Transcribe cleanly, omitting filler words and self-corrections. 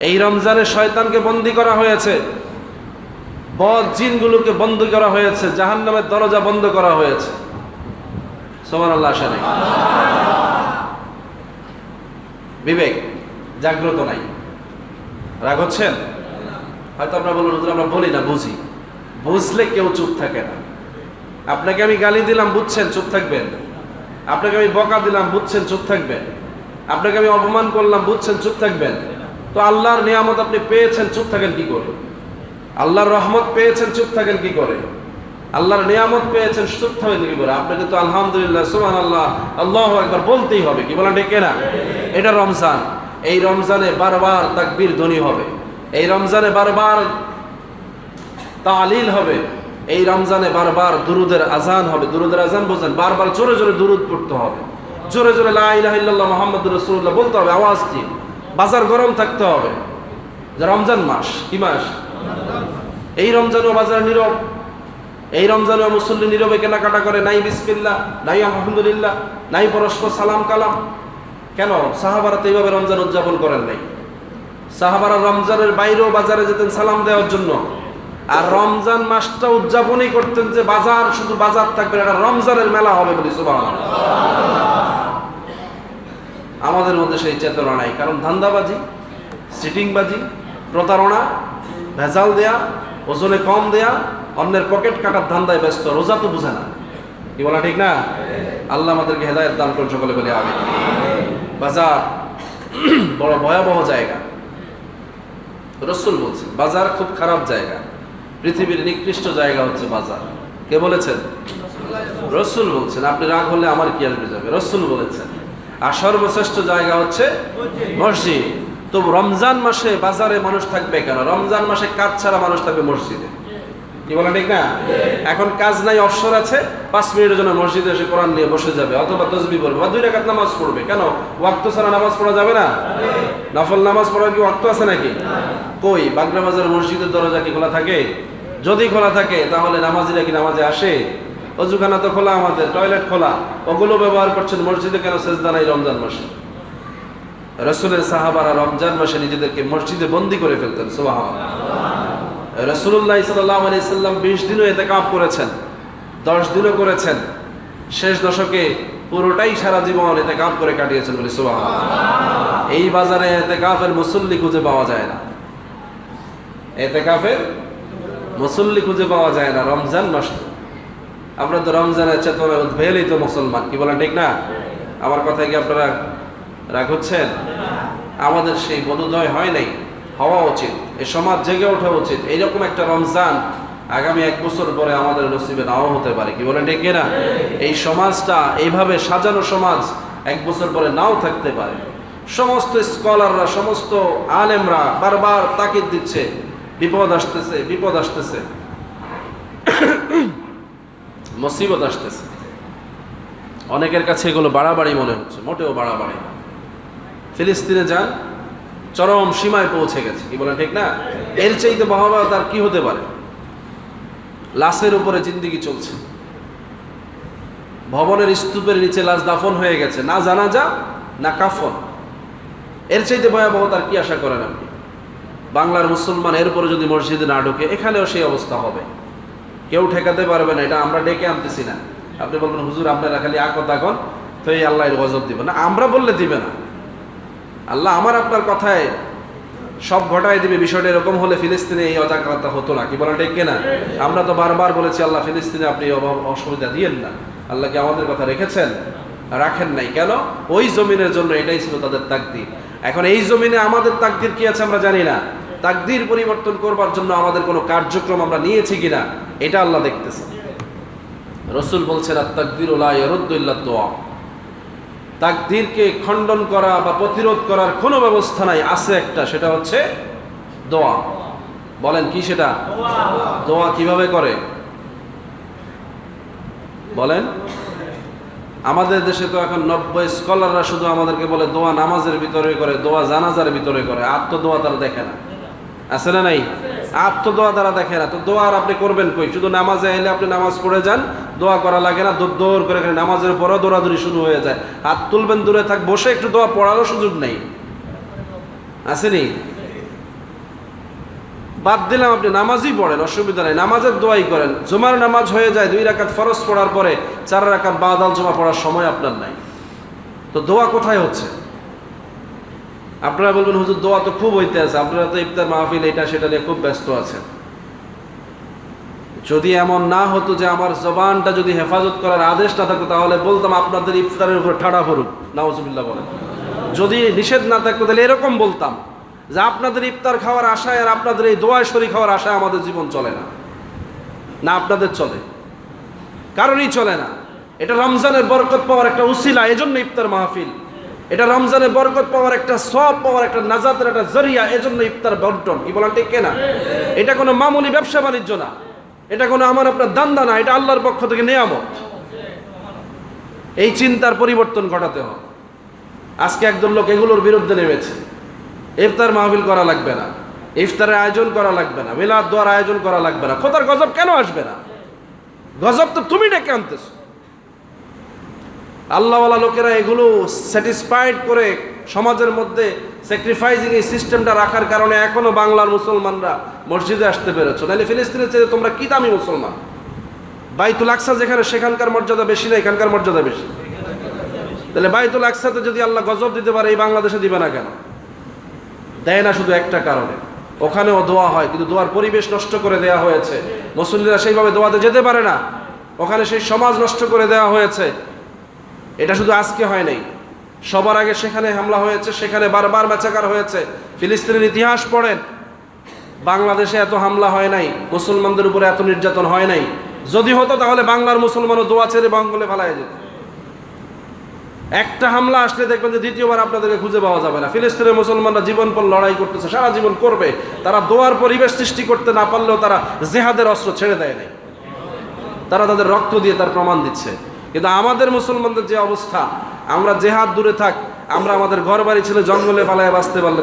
এই রমজানে শয়তানকে বন্দী করা হয়েছে, বদ জিনগুলোকে বন্দী করা হয়েছে, জাহান্নামের দরজা বন্ধ করা হয়েছে। সুবহানাল্লাহ। আসেন, বিবেক জাগ্রত নাই। রাগ হচ্ছেন? হয়তো আপনারা বলুন হুজুর আমরা বলি না, বুঝি। বুঝলে কেউ চুপ থাকে না। আপনাকে আমি গালি দিলাম, বুঝছেন, চুপ থাকবেন। আপনাকে আমি বকা দিলাম, বুঝছেন, চুপ থাকবেন। আপনাকে আমি অপমান করলাম, বুঝছেন, চুপ থাকবেন। তো আল্লাহর নিয়ামত আপনি পেয়েছেন, চুপ থাকেন কি করে? আল্লাহর রহমত পেয়েছেন, চুপ থাকেন কি করে? আল্লাহর নিয়ামত পেয়েছেন, চুপ থাকেন কি করে? আপনাকে তো আলহামদুলিল্লাহ, সুবহানাল্লাহ, আল্লাহু আকবার বলতেই হবে। কি বলেন ঠিক না? এটা রমজান। এই রমজানে বারবার তাকবীর ধ্বনি হবে, এই রমজানে বারবার তালিল হবে, এই রমজানে বারবার দুরুদের আজান হবে। দুরুদের আজান বোঝেন? বারবার জোরে জোরে দুরুদ পড়তে হবে, জোরে জোরে লা ইলাহা ইল্লাল্লাহ মুহাম্মাদুর রাসূলুল্লাহ বলতে হবে, আওয়াজ দিয়ে। বাজার গরম থাকতে হবে, যে রমজান মাস। কি মাস? এই রমজানও বাজার নীরব, এই রমজানও মুসল্লি নীরবে কেনাকাটা করে, নাই বিসমিল্লাহ, নাই আলহামদুলিল্লাহ, নাই পরস্পর সালাম কালাম। কেন? সাহাবারা তো এইভাবে রমজান উদযাপন করেন নাই। সাহাবারা রমজানের বাইরেও বাজারে যেতেন সালাম দেওয়ার জন্য, আর রমজান মাসটা উদযাপনই করতেন যে বাজার শুধু বাজার থাকবে, এটা রমজানের মেলা হবে বলি। সুবহানাল্লাহ। আমাদের মধ্যে সেই চেতনা নাই, কারণ ধান্দাবাজি, সিটিংবাজি, প্রতারণা, ভেজাল দেয়া, ওজনে কম দেয়া, অন্যের পকেট কাটার ধান্দায় ব্যস্ত। রোজা তো বুঝে না। কি বলা ঠিক না? আল্লাহ আমাদেরকে হেদায়েত দান করুন, সকলে বলে আমিন। বাজার বড় ভয়াবহ জায়গা। রাসূল বলছেন বাজার খুব খারাপ জায়গা, পৃথিবীর নিকৃষ্ট জায়গা হচ্ছে বাজার। কে বলেছেন? রাসূল বলছেন। আপনি রাগ হলে আমার কি আসবে যাবে? রাসূল বলেছেন। আর সর্বশ্রেষ্ঠ জায়গা হচ্ছে মসজিদ। তো রমজান মাসে বাজারে মানুষ থাকবে কেন? রমজান মাসে কাজ ছাড়া মানুষ থাকবে মসজিদে। কি বলেন ঠিক না? এখন কাজ নাই, অবসর আছে, 5 মিনিটের জন্য মসজিদে এসে কোরআন নিয়ে বসে যাবে, অথবা তাসবিহ পড়বে, বা 2 রাকাত নামাজ পড়বে। কেন? ওয়াক্ত ছাড়া নামাজ পড়া যাবে না? নফল নামাজ পড়ার কি ওয়াক্ত আছে নাকি? কই? বাগড়া বাজার মসজিদের দরজা কি খোলা থাকে? যদি খোলা থাকে তাহলে নামাজিরা কি নামাজে আসে? অজুখানা তো খোলা, আমাদের টয়লেট খোলা, ওগুলো ব্যবহার করছেন। মসজিদে কেন সেজদা নাই রমজান মাসে? রাসূলের সাহাবারা রমজান মাসে নিজেদেরকে মসজিদে বন্দী করে ফেলতেন। সুবহানাল্লাহ। রাসূলুল্লাহ সাল্লাল্লাহু আলাইহি সাল্লাম 20 দিনও ইতিকাফ করেছেন, 10 দিনও করেছেন। শেষ দশকে পুরোটাই সারা জীবন ইতিকাফ করে কাটিয়েছেন বলে। সুবহানাল্লাহ। এই বাজারে ইতিকাফের মুসল্লি খুঁজে পাওয়া যায় না, ইতিকাফের মুসল্লি খুঁজে পাওয়া যায় না রমজান মাসে। আমরা তো রমজানের চেতনায় উদ্বেলিত মুসলমান। কি বলেন ঠিক না? আমার কথায় কি আপনারা রাগ হচ্ছেন? আমাদের সেই বোধোদয় হয় নাই, হওয়া উচিত। এই সমাজ জেগে ওঠা উচিত। এইরকম একটা রমজান আগামী 1 বছর পরে আমাদের নসিবে নাও হতে পারে। কি বলেন ঠিক না? এই সমাজটা এইভাবে সাজানো সমাজ 1 বছর পরে নাও থাকতে পারে। সমস্ত স্কলাররা, সমস্ত আলেমরা বারবার তাকিদ দিচ্ছে, বিপদ আসতেছে, বিপদ আসতেছে, মুসিবত আসতেছে। অনেকের কাছে এগুলো বাড়াবাড়ি মনে হচ্ছে, মোটেও বাড়াবাড়ি না। ফিলিস্তিনে যান, চরম সীমায় পৌঁছে গেছে। কি বলেন ঠিক না? এর চাইতে ভয়াবহ তার কি হতে পারে? লাশের উপরে জিন্দেগি চলছে, ভবনের স্তূপের নিচে লাশ দাফন হয়ে গেছে, না জানাজা না কাফন। এর চাইতে ভয়াবহ তার কি আশা করেন আপনি? বাংলার মুসলমান এরপরে যদি মসজিদে না ঢোকে, এখানেও সেই অবস্থা হবে। কেউ ঠেকাতে পারবে না। এটা আমরা ডেকে আনতেছি না। আপনি বলবেন হুজুর আপনারা খালি আকত এখন তো এই আল্লাহ এর গজব দিবে না। আমরা বললে দিবে না, আল্লাহ আমার আপনার কথায় সব ঘটায় দিবে। বিষয়টা এরকম হলে ফিলিস্তিনে এই অজাগ্রতা হতো না। কি বলা ঠিক কিনা? আমরা তো বারবার বলেছি আল্লাহ ফিলিস্তিনে আপনি অসুবিধা দিয়েন না। আল্লাহ কি আমাদের কথা রেখেছেন? রাখেন নাই। কেন? ওই জমিনের জন্য এটাই ছিল তাদের তাকদীর। এখন এই জমিনে আমাদের তাকদীর কি আছে আমরা জানি না। তাকদীর পরিবর্তন করবার জন্য আমাদের কোনো কার্যক্রম আমরা নিয়েছি কিনা, এটা আল্লাহ দেখতেছেন। রাসূল বলছেন আত-তাকদীরু লা ইয়ারুদ্দু ইল্লা দুআ। তাকদীরকে খণ্ডন করা বা প্রতিরোধ করার কোনো ব্যবস্থা নাই, আছে একটা, সেটা হচ্ছে দোয়া। বলেন কি সেটা? দোয়া কিভাবে করে বলেন? আমাদের দেশে তো এখন 90 স্কলাররা শুধু আমাদেরকে বলে দোয়া নামাজের ভিতরে করে, দোয়া জানাজার ভিতরে করে, আত্মদোয়া তারা দেখে না। আছে না নাই? আত্মদোয়া তারা দেখে না। তো দোয়া আর আপনি করবেন কই? শুধু নামাজে এলে আপনি নামাজ পড়ে যান, দোয়া করা লাগে না। দৌড় করে নামাজের পরও দৌড়াদৌড়ি শুরু হয়ে যায়। হাত তুলবেন, দূরে থাক, বসে একটু দোয়া পড়ারও সুযোগ নেই। আসেনি? বাদ দিলাম আপনি নামাজই পড়েন, অসুবিধা নেই, নামাজের দোয়াই করেন, জুমার নামাজ হয়ে যায় 2 রাকাত ফরজ পড়ার পরে 4 রাকাত বাদাল জমা পড়ার সময় আপনার নাই, তো দোয়া কোথায় হচ্ছে? আপনারা বলবেন হুজুর দোয়া তো খুব হইতে আছে, আপনারা তো ইফতার মাহফিল এটা সেটা নিয়ে খুব ব্যস্ত আছেন। যদি এমন না হতো যে আমার জবানটা যদি হেফাজত করার আদেশ না থাকতো, তাহলে বলতাম আপনাদের ইফতারের উপর ঠাড়া পড়ুক, নাউজুবিল্লাহ বলেন। যদি নিষেধ না থাকতো তাহলে এরকম বলতাম যে আপনাদের ইফতার খাওয়ার আশায় আর আপনাদের এই দোয়া শরীক খাওয়ার আশায় আমাদের জীবন চলে না, না আপনাদের চলে, কারণই চলে না। এটা রমজানের বরকত পাওয়ার একটা উসিলা, এজন্য ইফতার মাহফিল। এটা রমজানের বরকত পাওয়ার একটা সওয়াব পাওয়ার একটা নাজাতের একটা জরিয়া, এজন্য ইফতার বন্টন। কি বলেন ঠিক কিনা? এটা কোনো মামুলি ব্যবসা বাণিজ্য না, এটা কোনো আমার আপনার দান্দা না, এটা আল্লাহর পক্ষ থেকে নেয়ামত। এই চিন্তার পরিবর্তন ঘটাতে হবে। আজকে একদল লোক এগুলোর বিরুদ্ধে নেমেছে। ইফতার মাহফিল করা লাগবে না, ইফতারের আয়োজন করা লাগবে না, মিলাদ দোয়ার আয়োজন করা লাগবে না। খোদার গজব কেন আসবে না? গজব তো তুমি ডেকে আনতেছো। আল্লাহওয়ালা লোকেরা এগুলো স্যাটিসফাইড করে সমাজের মধ্যে স্যাক্রিফাইসিং এই সিস্টেমটা রাখার কারণে এখনো বাংলার মুসলমানরা মসজিদে আসতে পেরেছো, নাহলে ফিলিস্তিনের চেয়ে তোমরা কি দামি মুসলমান? বাইতুল আকসা যেখানে, সেখানকার মর্যাদা বেশি না এখানকার মর্যাদা বেশি? তাহলে বাইতুল আকসাতে যদি আল্লাহ গজব দিতে পারে, এই বাংলাদেশে দিবে না কেন? দেয় না শুধু একটা কারণে, ওখানেও দোয়া হয় কিন্তু দোয়ার পরিবেশ নষ্ট করে দেওয়া হয়েছে, মুসল্লিরা সেইভাবে দোয়াতে যেতে পারে না, ওখানে সেই সমাজ নষ্ট করে দেওয়া হয়েছে। এটা শুধু আজকে হয় নাই, সবার আগে সেখানে হামলা হয়েছে, সেখানে বারবার ম্যাচাকার হয়েছে। ফিলিস্তিনের ইতিহাস পড়েন, বাংলাদেশে এত হামলা হয় নাই, মুসলমানদের উপরে এত নির্যাতন হয় নাই। যদি হতো তাহলে বাংলার মুসলমানও দোয়া ছেড়ে বাঙ্গলে ফেলায় যেত। একটা হামলা আসলে দেখবেন যে দ্বিতীয়বার আপনাদেরকে খুঁজে পাওয়া যাবে না। ফিলিস্তিনের মুসলমানরা জীবনপণ লড়াই করতেছে, সারা জীবন করবে। তারা দোয়ার পরিবেশ সৃষ্টি করতে না পারলেও তারা জেহাদের অস্ত্র ছেড়ে দেয় নাই, তারা তাদের রক্ত দিয়ে তার প্রমাণ দিচ্ছে। কিন্তু আমাদের মুসলমানদের যে অবস্থা, আমরা জেহাদ দূরে থাক, আমরা আমাদের ঘর বাড়ি ছেড়ে জঙ্গলে পালায় বাঁচতে পারলে